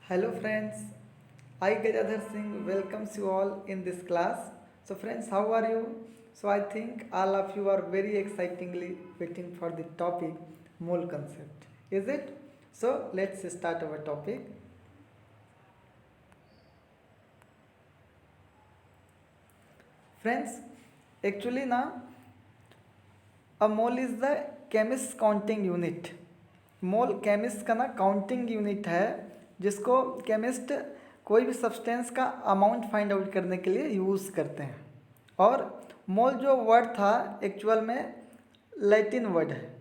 Hello friends, I Gajadhar Singh welcomes you all in this class. So friends, how are you? So I think all of you are very excitingly waiting for the topic mole concept. Is it? So let's start our topic. Friends, actually na a mole is the chemist counting unit. Mole chemist का ना counting unit है जिसको chemist कोई भी substance का amount find out करने के लिए यूज़ करते हैं। और मोल जो वर्ड था एक्चुअल में लैटिन वर्ड है।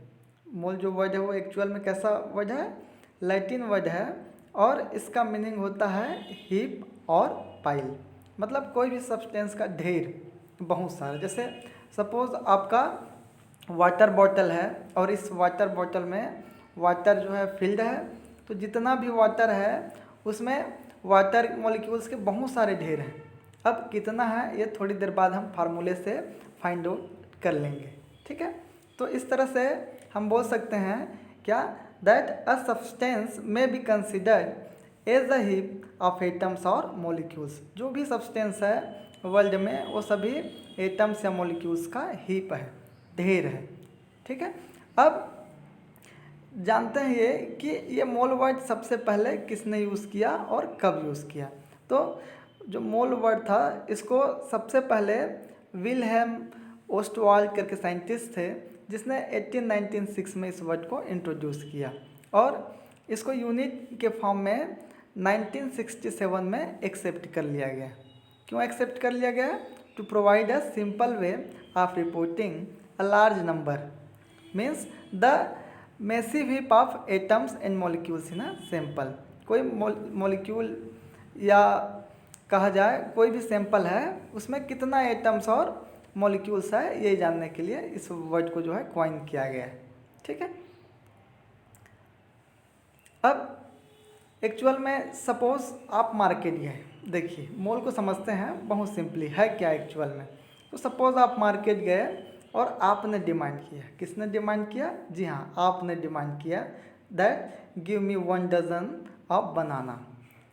मोल जो वर्ड है वो एक्चुअल में कैसा वर्ड है? लैटिन वर्ड है। और इसका मीनिंग होता है हीप और पाइल, मतलब कोई भी सब्सटेंस का ढेर, बहुत सारा। जैसे सपोज आपका वाटर बॉटल है और इस वाटर बॉटल में वाटर जो है फिल्ड है, तो जितना भी वाटर है उसमें वाटर मॉलिक्यूल्स के बहुत सारे ढेर हैं। अब कितना है ये थोड़ी देर बाद हम फार्मूले से फाइंड आउट कर लेंगे, ठीक है। तो इस तरह से हम बोल सकते हैं क्या, that a substance may be considered as a heap of atoms और मॉलिक्यूल्स। जो भी सब्सटेंस है वर्ल्ड में वो सभी एटम्स या मॉलिक्यूल्स का हीप है, ढेर है, ठीक है। अब जानते हैं ये कि ये मोल वर्ड सबसे पहले किसने यूज़ किया और कब यूज़ किया। तो जो मोल वर्ड था इसको सबसे पहले विल्हेम ओस्टवाल्ड करके साइंटिस्ट थे जिसने 1896 में इस वर्ड को इंट्रोड्यूस किया और इसको यूनिट के फॉर्म में 1967 में एक्सेप्ट कर लिया गया। क्यों एक्सेप्ट कर लिया गया? To provide a simple way of reporting a large number, means the massive heap of atoms and molecules in a sample. कोई मॉलिक्यूल या कहा जाए कोई भी सैंपल है उसमें कितना एटम्स और मॉलिक्यूल्स है ये जानने के लिए इस वर्ड को जो है कॉइन किया गया है, ठीक है। अब एक्चुअल में सपोज आप मार्केट गए, देखिए मोल को समझते हैं बहुत सिंपली है क्या एक्चुअल में। तो सपोज आप मार्केट गए और आपने डिमांड किया। किसने डिमांड किया? जी हाँ, आपने डिमांड किया that give me 1 dozen of banana.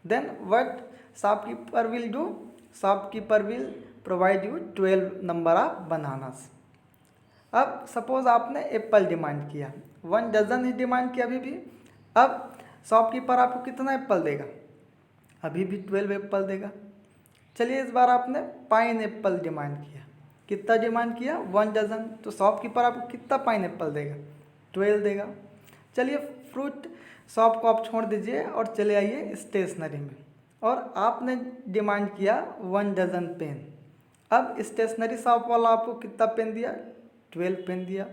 Then what shopkeeper will do? Shopkeeper will provide you 12 number of bananas. अब सपोज आपने एप्पल डिमांड किया, 1 डजन ही डिमांड किया अभी भी। अब शॉपकीपर आपको कितना एप्पल देगा? अभी भी 12 एप्पल देगा। चलिए इस बार आपने पाइन एप्पल डिमांड किया। कितना डिमांड किया? 1 डजन। तो शॉपकीपर आपको कितना पाइन एप्पल देगा? 12 देगा। चलिए फ्रूट शॉप को आप छोड़ दीजिए और चले आइए स्टेशनरी में, और आपने डिमांड किया 1 डजन पेन। अब स्टेशनरी शॉप वाला आपको कितना पेन दिया? 12 पेन दिया।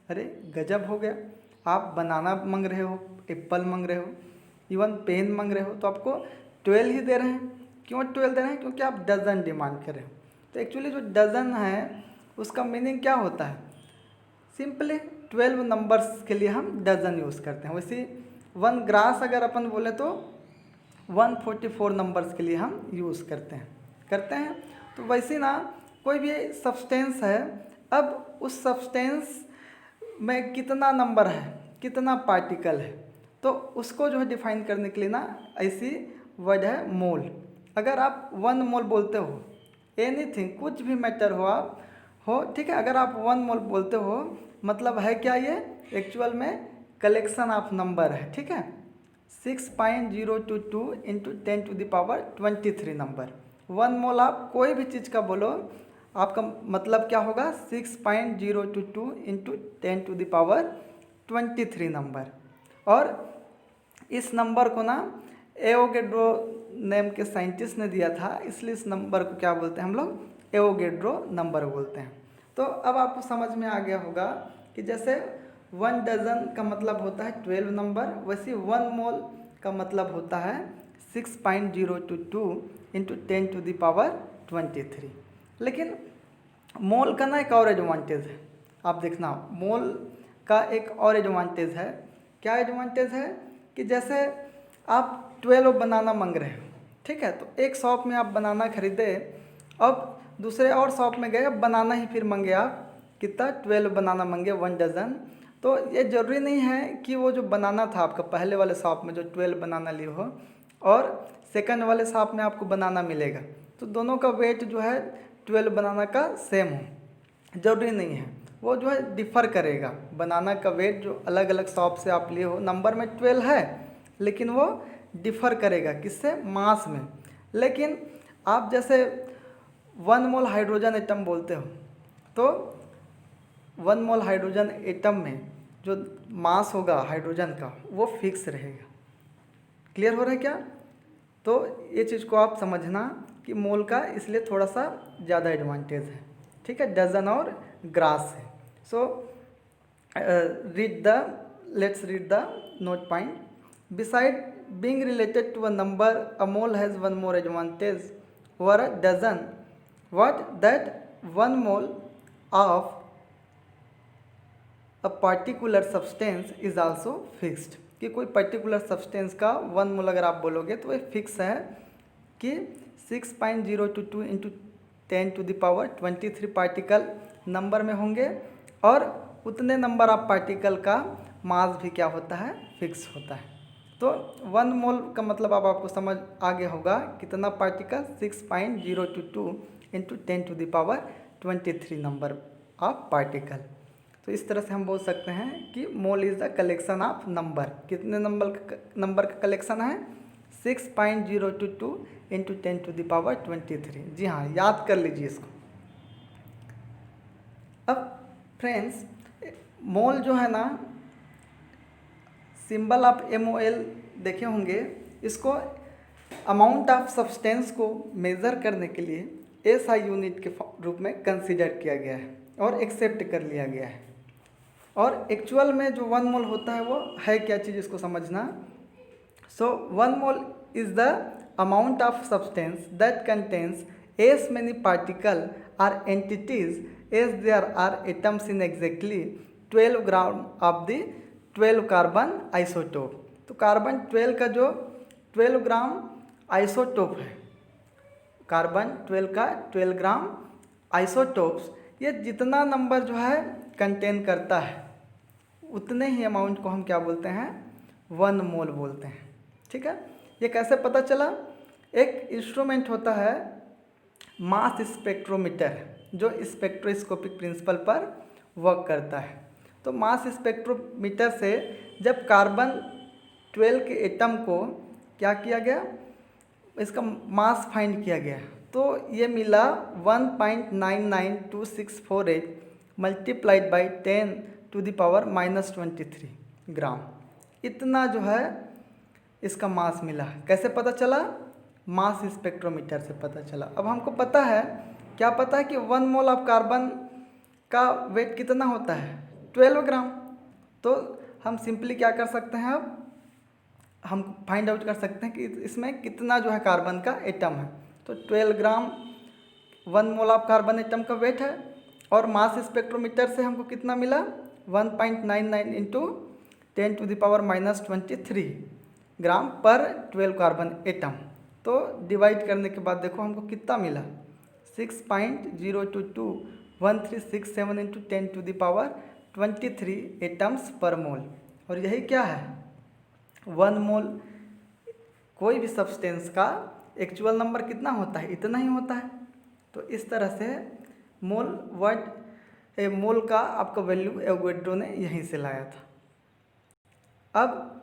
अरे गजब हो गया, आप बनाना मांग रहे हो, एप्पल मांग रहे हो, इवन पेन मांग रहे हो, तो आपको 12 ही दे रहे हैं। क्यों 12 दे रहे हैं? क्योंकि आप डजन डिमांड कर रहे हो। तो एक्चुअली जो डजन है उसका मीनिंग क्या होता है? सिंपली 12 नंबर्स के लिए हम डजन यूज़ करते हैं। वैसे 1 ग्रास अगर अपन बोले तो 144 नंबर्स के लिए हम यूज़ करते हैं। तो वैसे ना कोई भी सब्सटेंस है, अब उस सब्सटेंस में कितना नंबर है, कितना पार्टिकल है, तो उसको जो है डिफाइन करने के लिए ना ऐसी वर्ड है मोल। अगर आप 1 मोल बोलते हो, एनीथिंग कुछ भी मैटर हो आप हो, ठीक है, अगर आप 1 मोल बोलते हो मतलब है क्या, ये एक्चुअल में कलेक्शन ऑफ नंबर है, ठीक है। 6.022 इंटू 10⁻23 नंबर। 1 मोल आप कोई भी चीज़ का बोलो आपका मतलब क्या होगा? 6.022 इंटू 10⁻23 नंबर। और इस नंबर को ना एवोगेड्रो नेम के साइंटिस्ट ने दिया था, इसलिए इस नंबर को क्या बोलते हैं हम लोग? एवोगेड्रो नंबर बोलते हैं। तो अब आपको समझ में आ गया होगा कि जैसे 1 डजन का मतलब होता है 12 नंबर, वैसे 1 मोल का मतलब होता है 6.022 इंटू 10⁻23। लेकिन मोल का ना एक और एडवांटेज है, आप देखना मोल का एक और एडवांटेज है। क्या एडवांटेज है? कि जैसे आप 12 बनाना मांग रहे हो, ठीक है, तो एक शॉप में आप बनाना खरीदे, अब दूसरे और शॉप में गए, अब बनाना ही फिर मांगे आप, कितना? 12 बनाना मांगे, 1 डजन। तो ये ज़रूरी नहीं है कि वो जो बनाना था आपका पहले वाले शॉप में जो 12 बनाना लिए हो, और सेकंड वाले सांप में आपको बनाना मिलेगा। तो दोनों का वेट जो है 12 बनाना का सेम हो, ज़रूरी नहीं है, वो जो है डिफ़र करेगा। बनाना का वेट जो अलग अलग शॉप से आप लिए हो, नंबर में 12 है लेकिन वो डिफ़र करेगा किससे, मास में। लेकिन आप जैसे 1 मोल हाइड्रोजन एटम बोलते हो, तो 1 मोल हाइड्रोजन एटम में जो मास होगा हाइड्रोजन का वो फिक्स रहेगा। क्लियर हो रहा है क्या? तो ये चीज़ को आप समझना कि मोल का इसलिए थोड़ा सा ज़्यादा एडवांटेज है, ठीक है, डजन और ग्रास है। So let's read the note point. Beside being related to a number, a mole has one more advantage over a dozen, what that 1 mole of a particular substance is also fixed, कि कोई particular substance का 1 मोल अगर आप बोलोगे तो ये fix है कि 6.022 इंटू 10⁻23 पार्टिकल नंबर में होंगे, और उतने नंबर ऑफ पार्टिकल का मास भी क्या होता है, फिक्स होता है। तो 1 मोल का मतलब अब आपको समझ आ गया होगा कितना particle, 6.022 into 10⁻23 number of particle. तो इस तरह से हम बोल सकते हैं कि mole is the collection of number. कितने नंबर का कलेक्शन है, 6.022 इंटू 10⁻23। जी हाँ, याद कर लीजिए इसको। अब फ्रेंड्स, मोल जो है ना, सिंबल ऑफ MOL देखे होंगे, इसको अमाउंट ऑफ सब्सटेंस को मेज़र करने के लिए SI यूनिट के रूप में कंसीडर किया गया है और एक्सेप्ट कर लिया गया है। और एक्चुअल में जो 1 मोल होता है वो है क्या चीज़, इसको समझना। So 1 mole is the amount of substance that contains as many particle or entities as there are atoms in exactly 12 gram of the 12 carbon isotope. तो कार्बन 12 का जो 12 ग्राम आइसोटोप है, कार्बन 12 का 12 ग्राम आइसोटोप्स, ये जितना नंबर जो है कंटेन करता है उतने ही अमाउंट को हम क्या बोलते हैं, 1 मोल बोलते हैं। ठीक है, ये कैसे पता चला? एक इंस्ट्रूमेंट होता है मास स्पेक्ट्रोमीटर, जो स्पेक्ट्रोस्कोपिक प्रिंसिपल पर वर्क करता है। तो मास स्पेक्ट्रोमीटर से जब कार्बन 12 के एटम को क्या किया गया, इसका मास फाइंड किया गया, तो ये मिला 1.992648 मल्टीप्लाइड बाई 10⁻⁻23 ग्राम। इतना जो है इसका मास मिला। कैसे पता चला? मास स्पेक्ट्रोमीटर से पता चला। अब हमको पता है, क्या पता है कि 1 मोल ऑफ कार्बन का वेट कितना होता है, 12 ग्राम। तो हम सिंपली क्या कर सकते हैं, अब हम फाइंड आउट कर सकते हैं कि इसमें कितना जो है कार्बन का एटम है। तो 12 ग्राम 1 मोल ऑफ कार्बन एटम का वेट है, और मास स्पेक्ट्रोमीटर से हमको कितना मिला, 1.99 इंटू 10⁻⁻23 ग्राम पर 12 कार्बन एटम। तो डिवाइड करने के बाद देखो हमको कितना मिला, 6.0221367 इंटू 10⁻23 एटम्स पर मोल। और यही क्या है, 1 मोल कोई भी सब्सटेंस का एक्चुअल नंबर कितना होता है, इतना ही होता है। तो इस तरह से मोल का आपका वैल्यू एवोगैड्रो ने यहीं से लाया था। अब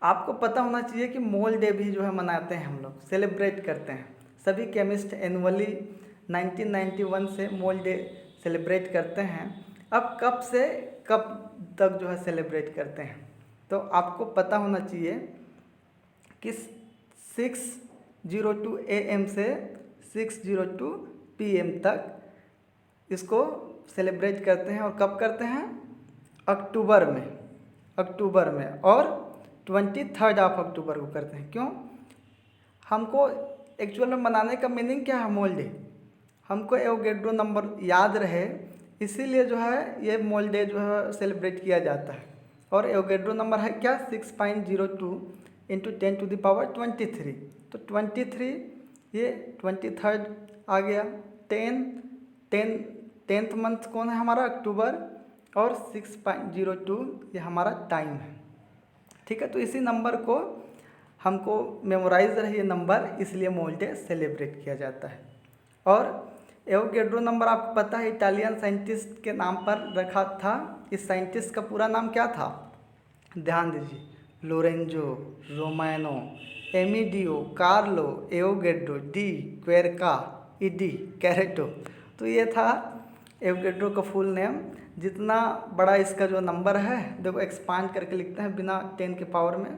आपको पता होना चाहिए कि मोल डे भी जो है मनाते हैं, हम लोग सेलिब्रेट करते हैं। सभी केमिस्ट एनुअली 1991 से मोल डे सेलिब्रेट करते हैं। अब कब से कब तक जो है सेलिब्रेट करते हैं, तो आपको पता होना चाहिए कि 6:02 AM से 6:02 PM तक इसको सेलिब्रेट करते हैं। और कब करते हैं, अक्टूबर में, और 23 अक्टूबर को करते हैं। क्यों? हमको एक्चुअल में मनाने का मीनिंग क्या है, मोल डे, हमको एवोगैड्रो नंबर याद रहे, इसीलिए जो है ये मोल डे जो है सेलिब्रेट किया जाता है। और एवोगैड्रो नंबर है क्या, 6.02 इंटू 10⁻23। तो 23 ये 23 आ गया, 10th मंथ कौन है हमारा, अक्टूबर, और 6.02 ये हमारा टाइम है। ठीक है, तो इसी नंबर को हमको मेमोराइज रहे ये नंबर, इसलिए मोल डे सेलिब्रेट किया जाता है। और एवोगैड्रो नंबर आपको पता है इटालियन साइंटिस्ट के नाम पर रखा था। इस साइंटिस्ट का पूरा नाम क्या था? ध्यान दीजिए, Lorenzo Romano Amedeo Carlo Avogadro di Quaregna e di Cerreto. तो ये था एवोगैड्रो का फुल नेम। जितना बड़ा इसका जो नंबर है, देखो एक्सपांड करके लिखते हैं बिना 10 के पावर में,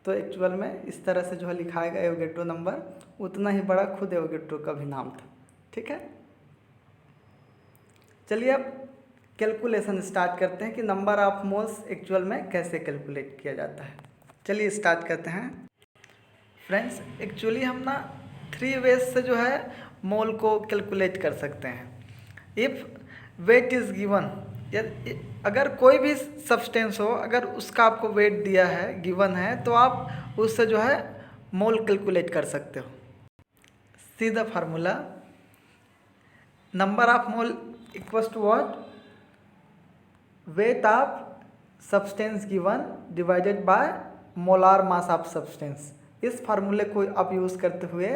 तो एक्चुअल में इस तरह से जो है लिखाएगा एवोगैड्रो नंबर, उतना ही बड़ा खुद एवोगैड्रो का भी नाम था। ठीक है, चलिए अब कैलकुलेशन स्टार्ट करते हैं कि नंबर ऑफ मोल्स एक्चुअल में कैसे कैलकुलेट किया जाता है। चलिए स्टार्ट करते हैं। फ्रेंड्स, एक्चुअली हम ना 3 वेज से जो है मोल को कैलकुलेट कर सकते हैं। इफ़ वेट इज़ गिवन, अगर कोई भी सब्सटेंस हो, अगर उसका आपको वेट दिया है, गिवन है, तो आप उससे जो है मोल कैलकुलेट कर सकते हो। सीधा formula, number of mole equals to what? Weight of substance given divided by molar mass of substance. इस फार्मूले को आप यूज़ करते हुए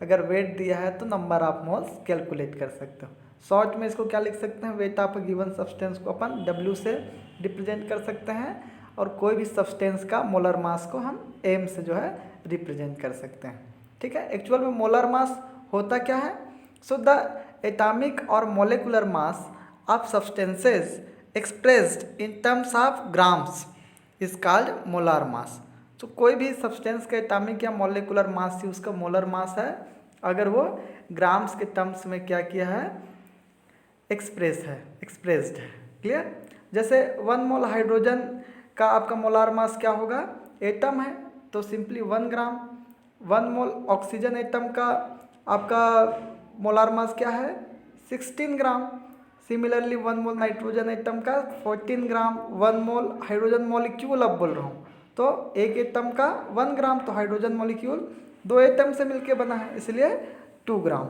अगर वेट दिया है तो नंबर ऑफ मोल्स कैलकुलेट कर सकते हो। शॉर्ट में इसको क्या लिख सकते हैं? वेट ऑफ गिवन सब्सटेंस को अपन W से रिप्रेजेंट कर सकते हैं, और कोई भी सब्सटेंस का मोलर मास को हम M से जो है रिप्रेजेंट कर सकते हैं। ठीक है, एक्चुअल में मोलर मास होता क्या है? सो द एटॉमिक और molecular mass of substances expressed in terms of grams is called molar mass. तो कोई भी सब्सटेंस का एटॉमिक या मोलिकुलर मास ही उसका मोलर मास है, अगर वो ग्राम्स के टर्म्स में क्या किया है? एक्सप्रेस्ड है। क्लियर? जैसे 1 मोल हाइड्रोजन का आपका मोलार मास क्या होगा? एटम है तो सिंपली 1 ग्राम। 1 मोल ऑक्सीजन एटम का आपका मोलार मास क्या है? 16 ग्राम। सिमिलरली 1 मोल नाइट्रोजन एटम का 14 ग्राम। 1 मोल हाइड्रोजन मॉलिक्यूल अब बोल रहा हूँ, तो एक एटम का 1 ग्राम, तो हाइड्रोजन मॉलिक्यूल 2 एटम से मिलके बना है, इसलिए 2 ग्राम।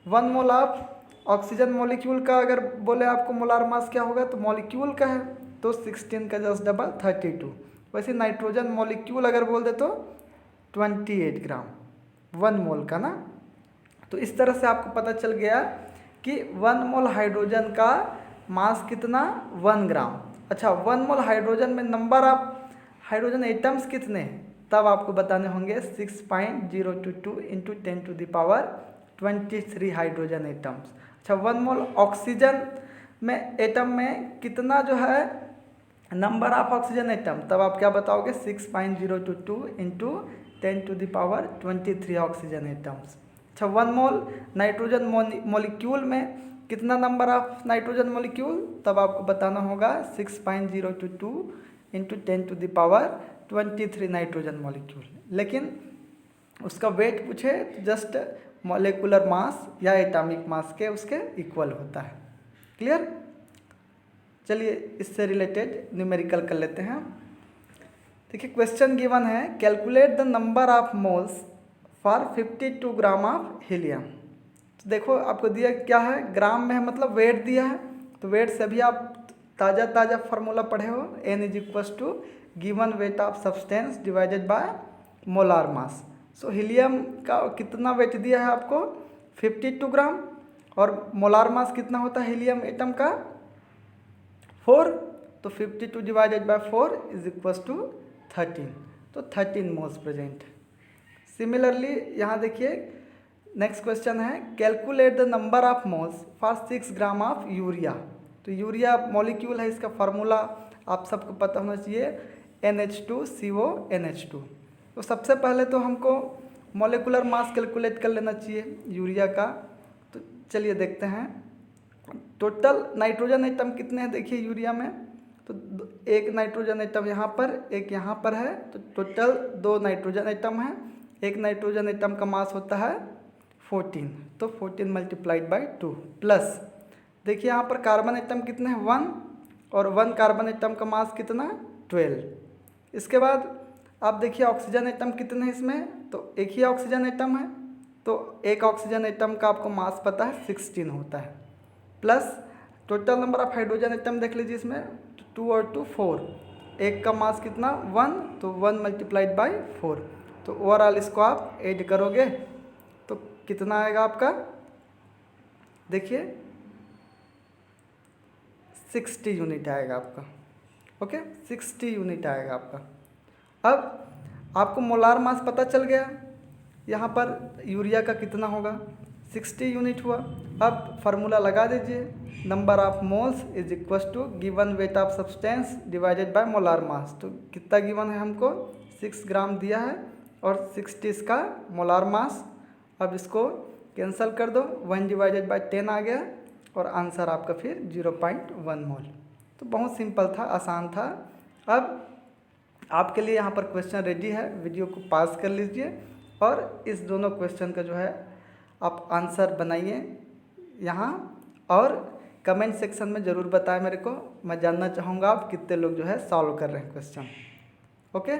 1 मोल ऑफ ऑक्सीजन मॉलिक्यूल का अगर बोले आपको मोलार मास क्या होगा, तो मॉलिक्यूल का है तो 16 का जस्ट डबल 32। वैसे नाइट्रोजन मॉलिक्यूल अगर बोल दे तो 28 ग्राम 1 मोल का ना। तो इस तरह से आपको पता चल गया कि 1 मोल हाइड्रोजन का मास कितना? 1 ग्राम। अच्छा, 1 मोल हाइड्रोजन में नंबर ऑफ हाइड्रोजन एटम्स कितने? तब आपको बताने होंगे 6.022 into 10 to the power 23 hydrogen atoms. अच्छा, 1 मोल ऑक्सीजन में एटम में कितना जो है नंबर ऑफ ऑक्सीजन एटम? तब आप क्या बताओगे? 6.022 into 10 to the power 23 oxygen atoms. अच्छा, 1 मोल नाइट्रोजन मॉलिक्यूल में कितना नंबर ऑफ नाइट्रोजन मॉलिक्यूल? तब आपको बताना होगा 6.022 into 10 to the power 23 nitrogen molecule. लेकिन उसका वेट पूछे तो जस्ट मॉलिकुलर मास या एटॉमिक मास के उसके इक्वल होता है। क्लियर? चलिए इससे रिलेटेड न्यूमेरिकल कर लेते हैं। देखिए, क्वेश्चन गिवन है, calculate the number of moles for 52 gram of helium. तो देखो आपको दिया क्या है? ग्राम में है, मतलब वेट दिया है, तो वेट से भी आप ताज़ा फार्मूला पढ़े हो, N is equals to given weight of substance divided by molar mass. So helium का कितना वेट दिया है आपको? 52 ग्राम, और मोलार मास कितना होता है हीलियम एटम का? 4। तो 52 divided by 4 is equals to 13, तो 13 मोल्स प्रेजेंट है। सिमिलरली यहाँ देखिए नेक्स्ट क्वेश्चन है, calculate the number of moles for 6 gram of urea. तो यूरिया मॉलिक्यूल है, इसका फार्मूला आप सबको पता होना चाहिए, NH2CO NH2। तो सबसे पहले तो हमको मॉलिकुलर मास कैलकुलेट कर लेना चाहिए यूरिया का। तो चलिए देखते हैं टोटल नाइट्रोजन एटम कितने हैं। देखिए यूरिया में तो एक नाइट्रोजन एटम यहाँ पर, एक यहाँ पर है, तो टोटल 2 नाइट्रोजन एटम है। एक नाइट्रोजन एटम का मास होता है 14, तो 14 मल्टीप्लाइड बाई 2 प्लस देखिए यहाँ पर कार्बन एटम कितने हैं? 1, और 1 कार्बन एटम का मास कितना? 12। इसके बाद आप देखिए ऑक्सीजन एटम कितने हैं इसमें? तो एक ही ऑक्सीजन एटम है, तो एक ऑक्सीजन एटम का आपको मास पता है 16 होता है, plus total number of hydrogen atom देख लीजिए इसमें 2 और 2 4, एक का मास कितना? 1, तो 1 मल्टीप्लाइड बाई 4, तो ओवरऑल इसको आप ऐड करोगे तो कितना आएगा आपका, देखिए 60 यूनिट आएगा आपका। ओके, 60 यूनिट आएगा आपका। अब आपको मोलार मास पता चल गया, यहाँ पर यूरिया का कितना होगा, 60 यूनिट हुआ। अब फार्मूला लगा दीजिए, number of moles is equal to given weight of substance divided by molar mass. तो कितना गिवन है हमको, 6 ग्राम दिया है और 60 इसका मोलार मास। अब इसको कैंसिल कर दो, 1 डिवाइडेड बाय 10 आ गया और आंसर आपका फिर 0.1 मोल। तो बहुत सिंपल था, आसान था। अब आपके लिए यहाँ पर क्वेश्चन रेडी है, वीडियो को पास कर लीजिए और इस दोनों क्वेश्चन का जो है आप आंसर बनाइए यहाँ, और कमेंट सेक्शन में ज़रूर बताएं मेरे को, मैं जानना चाहूँगा आप कितने लोग जो है सॉल्व कर रहे हैं क्वेश्चन। ओके,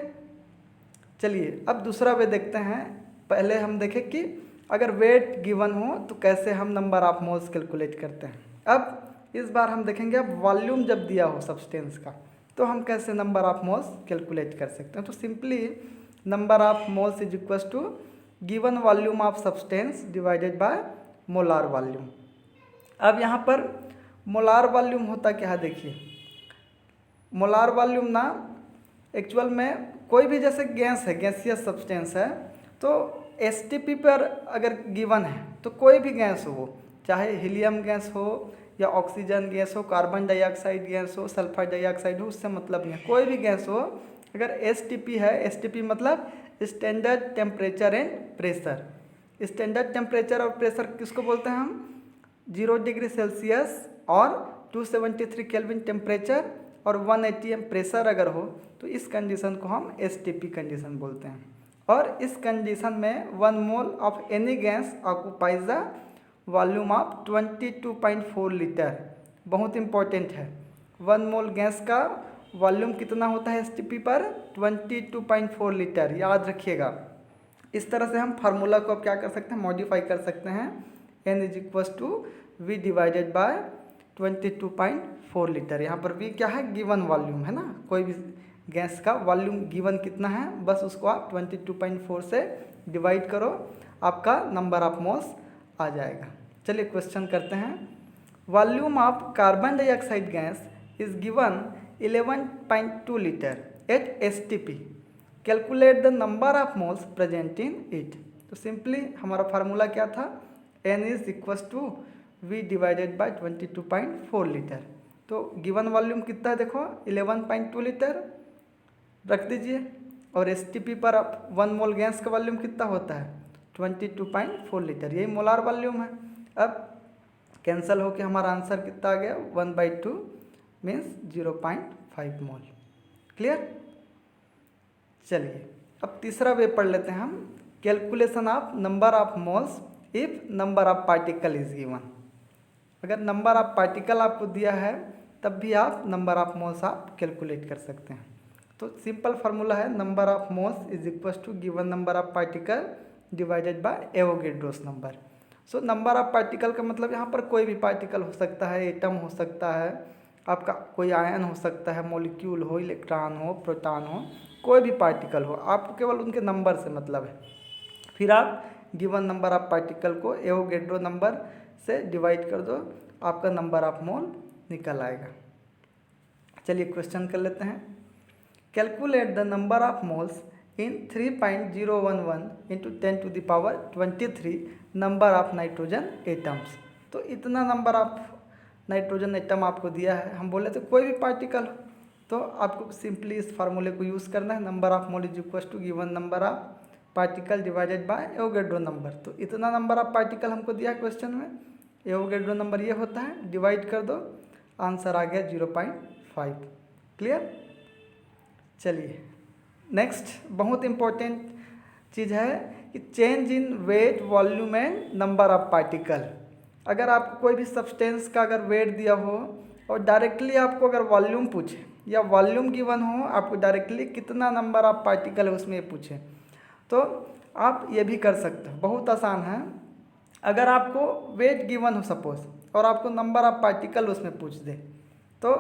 चलिए अब दूसरा वे देखते हैं। पहले हम देखें कि अगर वेट गिवन हो तो कैसे हम नंबर ऑफ मोल्स कैलकुलेट करते हैं। अब इस बार हम देखेंगे, अब वॉल्यूम जब दिया हो सब्सटेंस का तो हम कैसे नंबर ऑफ मोल्स कैलकुलेट कर सकते हैं। तो simply number of moles is equal to given volume of substance divided by molar volume. अब यहाँ पर मोलार वॉल्यूम होता क्या है, देखिए मोलार वॉल्यूम ना एक्चुअल में कोई भी जैसे गैस है, गैसियस सब्सटेंस है, तो एसटीपी पर अगर गिवन है तो कोई भी गैस हो, चाहे हीलियम गैस हो या ऑक्सीजन गैस हो, कार्बन डाइऑक्साइड गैस हो, सल्फर डाइऑक्साइड हो, उससे मतलब नहीं है, कोई भी गैस हो अगर एसटीपी है, एसटीपी मतलब standard temperature and pressure. Standard temperature और प्रेशर किसको बोलते हैं हम, 0 डिग्री सेल्सियस और 273 केल्विन टेम्परेचर और 180 एम प्रेशर अगर हो तो इस कंडीशन को हम एसटीपी कंडीशन बोलते हैं। और इस कंडीशन में 1 mole of any gas occupies the volume of 22.4 litre. बहुत इंपॉर्टेंट है, 1 मोल गैस का वॉल्यूम कितना होता है एसटीपी पर, 22.4 लीटर, याद रखिएगा। इस तरह से हम फार्मूला को अब क्या कर सकते हैं, मॉडिफाई कर सकते हैं, n is equal to V divided by 22.4 litre. यहाँ पर वी क्या है, गिवन वॉल्यूम है ना, कोई भी गैस का वॉल्यूम गिवन कितना है, बस उसको आप 22.4 से डिवाइड करो, आपका नंबर ऑफ मोल्स आ जाएगा। चलिए क्वेश्चन करते हैं। Volume of carbon dioxide gas is given 11.2 litre at STP, calculate the number of moles present in it. तो सिंपली हमारा फार्मूला क्या था, n is equal to v divided by 22.4 litre. तो given volume कितना है, देखो 11.2 लीटर रख दीजिए, और एसटीपी पर आप 1 मोल गैस का वॉल्यूम कितना होता है, 22.4 लीटर, यही मोलार वॉल्यूम है। अब कैंसिल होके हमारा आंसर कितना आ गया, 1/2 मीन्स 0.5 मोल। क्लियर। चलिए अब तीसरा वे पढ़ लेते हैं हम, calculation of number of moles if number of particle is given. अगर नंबर ऑफ पार्टिकल आपको दिया है तब भी आप नंबर ऑफ मोल्स आप कैलकुलेट कर सकते हैं। तो सिंपल फार्मूला है, number of moles is equal to given number of particle divided by Avogadro's number. So number of particle का मतलब यहाँ पर कोई भी पार्टिकल हो सकता है, एटम हो सकता है, आपका कोई आयन हो सकता है, मॉलिक्यूल हो, इलेक्ट्रॉन हो, प्रोटॉन हो, कोई भी पार्टिकल हो, आपको केवल उनके नंबर से मतलब है। फिर आप गिवन नंबर ऑफ पार्टिकल को एवोगैड्रो नंबर से डिवाइड कर दो, आपका नंबर ऑफ मोल निकल आएगा। चलिए क्वेश्चन कर लेते हैं। Calculate the number of moles in 3.011 into 10⁻23 number of nitrogen atoms. तो इतना नंबर ऑफ नाइट्रोजन एटम आपको दिया है, हम बोले तो कोई भी पार्टिकल हो, तो आपको सिंपली इस फार्मूले को यूज़ करना है, number of mole is equal to given number of particle divided by Avogadro number. तो इतना नंबर ऑफ पार्टिकल हमको दिया क्वेश्चन में, एवोगैड्रो नंबर ये होता है, डिवाइड कर दो, आंसर आ गया 0.5। क्लियर। चलिए नेक्स्ट बहुत इम्पोर्टेंट चीज़ है कि change in weight, volume and number of particle. अगर आपको कोई भी सब्सटेंस का अगर वेट दिया हो और डायरेक्टली आपको अगर वॉल्यूम पूछे या वॉल्यूम गिवन हो, आपको डायरेक्टली कितना नंबर ऑफ पार्टिकल है उसमें पूछे, तो आप ये भी कर सकते हो, बहुत आसान है। अगर आपको वेट गिवन हो सपोज और आपको नंबर ऑफ पार्टिकल उसमें पूछ दे, तो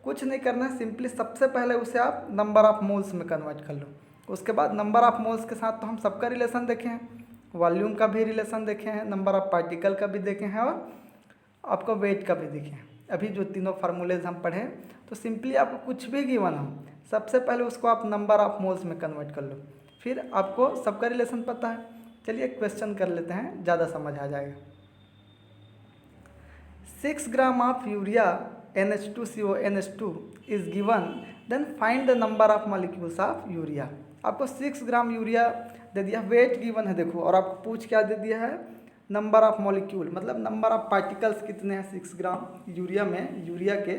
कुछ नहीं करना है, सिंपली सबसे पहले उसे आप नंबर ऑफ मोल्स में कन्वर्ट कर लो। उसके बाद नंबर ऑफ मोल्स के साथ तो हम सबका रिलेशन देखे हैं, वॉल्यूम का भी रिलेशन देखे हैं, नंबर ऑफ पार्टिकल का भी देखे हैं और आपको वेट का भी देखे हैं। अभी जो तीनों फार्मूलेज हम पढ़े, तो सिंपली आपको कुछ भी गिवन हो, सबसे पहले उसको आप नंबर ऑफ मोल्स में कन्वर्ट कर लो, फिर आपको सबका रिलेशन पता है। चलिए क्वेश्चन कर लेते हैं, ज़्यादा समझ आ जाएगा। 6 gram of urea NH2CO NH2 is given, then find the number of molecules of urea. आपको 6 ग्राम यूरिया दे दिया, वेट गिवन है देखो, और आपको पूछ क्या दे दिया है, नंबर ऑफ मॉलिक्यूल, मतलब नंबर ऑफ पार्टिकल्स कितने हैं 6 ग्राम यूरिया में, यूरिया के,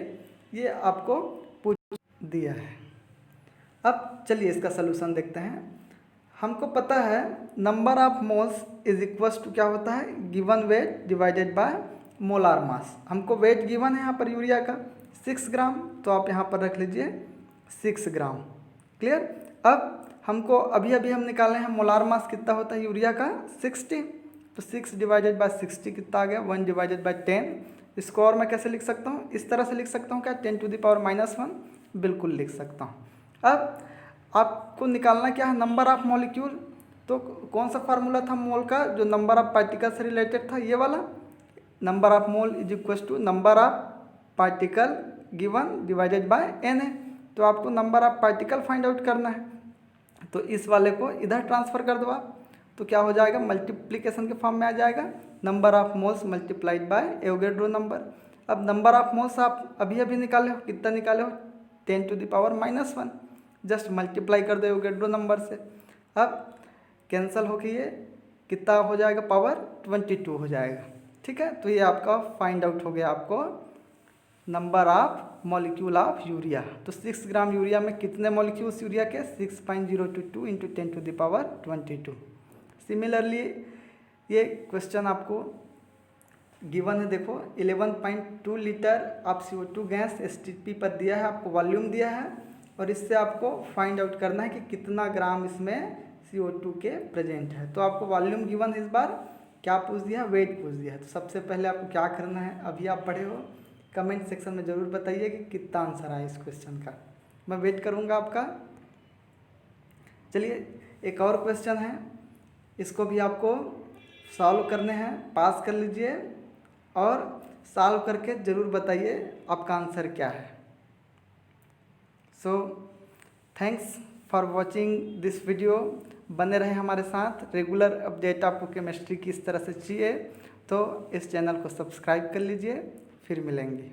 ये आपको पूछ दिया है। अब चलिए इसका सलूशन देखते हैं। हमको पता है number of moles is equals to क्या होता है, given weight divided by molar mass. हमको वेट गिवन है यहाँ पर यूरिया का 6 ग्राम, तो आप यहाँ पर रख लीजिए 6 ग्राम। क्लियर। अब हमको अभी अभी हम निकाले हैं मोलार मास कितना होता है यूरिया का 60, तो 6 डिवाइडेड बाय 60 कितना आ गया 1 डिवाइडेड बाय 10। इसको और मैं कैसे लिख सकता हूँ, इस तरह से लिख सकता हूँ क्या, 10⁻⁻⁻1, बिल्कुल लिख सकता हूँ। अब आपको निकालना क्या है, नंबर ऑफ मॉलिक्यूल। तो कौन सा फार्मूला था मोल का, जो नंबर ऑफ पार्टिकल से रिलेटेड था, ये वाला, number of mole is equal to number of particle given divided by n है। तो आपको number of particle find out करना है, तो इस वाले को इधर ट्रांसफ़र कर दो आप, तो क्या हो जाएगा, मल्टीप्लिकेशन के फॉर्म में आ जाएगा, number of moles multiplied by Avogadro number. अब नंबर ऑफ मोल्स आप अभी अभी निकाले हो, कितना निकाले हो, 10⁻⁻1, जस्ट मल्टीप्लाई कर दो एवोगैड्रो नंबर से। अब कैंसिल होके ये कितना हो जाएगा, पावर 22 हो जाएगा। ठीक है, तो ये आपका फाइंड आउट हो गया आपको number of molecule of urea. तो 6 ग्राम यूरिया में कितने मॉलिक्यूल्स यूरिया के, 6.022 इंटू 10⁻22। सिमिलरली ये क्वेश्चन आपको गिवन है, देखो 11.2 लीटर आप CO2 गैस STP पर दिया है, आपको वॉल्यूम दिया है, और इससे आपको फाइंड आउट करना है कि कितना ग्राम इसमें CO2 के प्रेजेंट है। तो आपको वॉल्यूम गिवन इस बार क्या पूछ दिया, वेट पूछ दिया है। तो सबसे पहले आपको क्या करना है, अभी आप पढ़े हो, कमेंट सेक्शन में ज़रूर बताइए कि कितना आंसर आया इस क्वेश्चन का, मैं वेट करूँगा आपका। चलिए एक और क्वेश्चन है, इसको भी आपको सॉल्व करने हैं, पास कर लीजिए और सॉल्व करके ज़रूर बताइए आपका आंसर क्या है। So thanks for watching this video. बने रहे हमारे साथ, रेगुलर अपडेट आपको केमिस्ट्री की इस तरह से चाहिए तो इस चैनल को सब्सक्राइब कर लीजिए। फिर मिलेंगे।